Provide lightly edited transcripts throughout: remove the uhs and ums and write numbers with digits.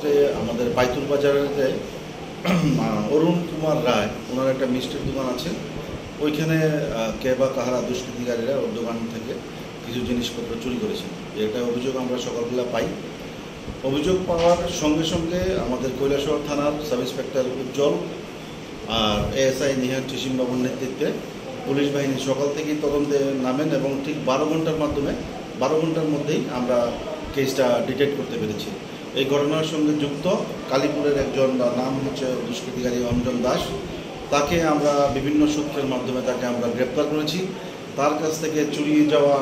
রাত্রে আমাদের পাইতুল বাজারেতে অরুণ কুমার রায় ওনার একটা মিষ্টির দোকান আছে। ওইখানে কে বা কাহারা দুষ্কৃতিকারীরা ওর দোকান থেকে কিছু জিনিসপত্র চুরি করেছে। এটা অভিযোগ আমরা সকালবেলা পাই। অভিযোগ পাওয়ার সঙ্গে সঙ্গে আমাদের কৈলাসহর থানার সাব ইন্সপেক্টর উজ্জ্বল আর এএসআই নিহার চিসিমবাবুর নেতৃত্বে পুলিশ বাহিনী সকাল থেকেই তদন্তে নামেন এবং ঠিক 12 ঘন্টার মধ্যেই আমরা কেসটা ডিটেক্ট করতে পেরেছি। এই ঘটনার সঙ্গে যুক্ত কালীপুরের একজন নাম হচ্ছে দুষ্কৃতিকারী অঞ্জন দাস, তাকে আমরা বিভিন্ন সূত্রের মাধ্যমে তাকে আমরা গ্রেপ্তার করেছি। তার কাছ থেকে চুরি যাওয়া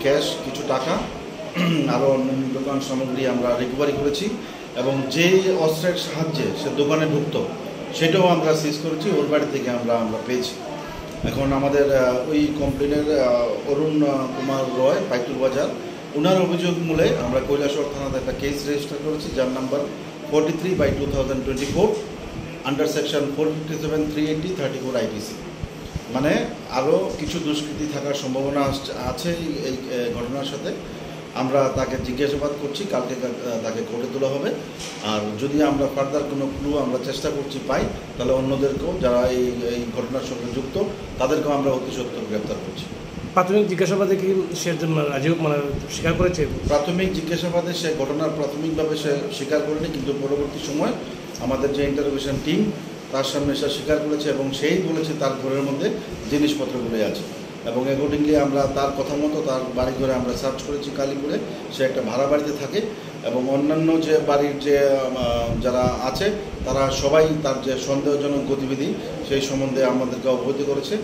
ক্যাশ, কিছু টাকা, আরও অন্যান্য দোকান সামগ্রী আমরা রিকভারি করেছি এবং যে অস্ত্রের সাহায্যে সে দোকানে ঢুকত সেটাও আমরা সিজ করেছি, ওর বাড়ি থেকে আমরা পেয়েছি। এখন আমাদের ওই কমপ্লেনের অরুণ কুমার রয় পাইতুল বাজার, ওনার অভিযোগ মূলে আমরা কৈলাসহর থানাতে একটা কেস রেজিস্টার করেছি, যার নাম্বার 43/2024 আন্ডার সেকশন 457, 380, 34 IPC। মানে আরও কিছু দুষ্কৃতি থাকার সম্ভাবনা আছে এই ঘটনার সাথে। আমরা তাকে জিজ্ঞাসাবাদ করছি, কালকে তাকে কোর্টে তোলা হবে। আর যদি আমরা ফার্দার কোনো ক্লু আমরা চেষ্টা করছি পাই, তাহলে অন্যদেরকেও যারা এই ঘটনার সঙ্গে যুক্ত তাদেরকেও আমরা অতি সত্ত্বর গ্রেপ্তার করছি। প্রাথমিক জিজ্ঞাসাবাদে কি সে স্বীকার করেছে? প্রাথমিক জিজ্ঞাসাবাদে সে ঘটনার প্রাথমিকভাবে সে স্বীকার করেনি, কিন্তু পরবর্তী সময় আমাদের যে ইন্টারোগেশন টিম তার সামনে সে স্বীকার করেছে এবং সেই বলেছে তার ঘরের মধ্যে জিনিসপত্রগুলো আছে এবং অ্যাকর্ডিংলি আমরা তার কথা মতো তার বাড়ি ঘরে আমরা সার্চ করেছি কালীপুরে। সে একটা ভাড়া বাড়িতে থাকে এবং অন্যান্য যে বাড়ির যে যারা আছে তারা সবাই তার যে সন্দেহজনক গতিবিধি সেই সম্বন্ধে আমাদেরকে অবগত করেছে।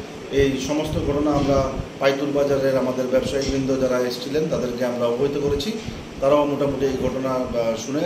এই সমস্ত ঘটনা আমরা পাইতুল বাজারের আমাদের ব্যবসায়ীবৃন্দ যারা এসেছিলেন তাদেরকে আমরা অবহিত করেছি, তারাও মোটামুটি এই ঘটনা শুনে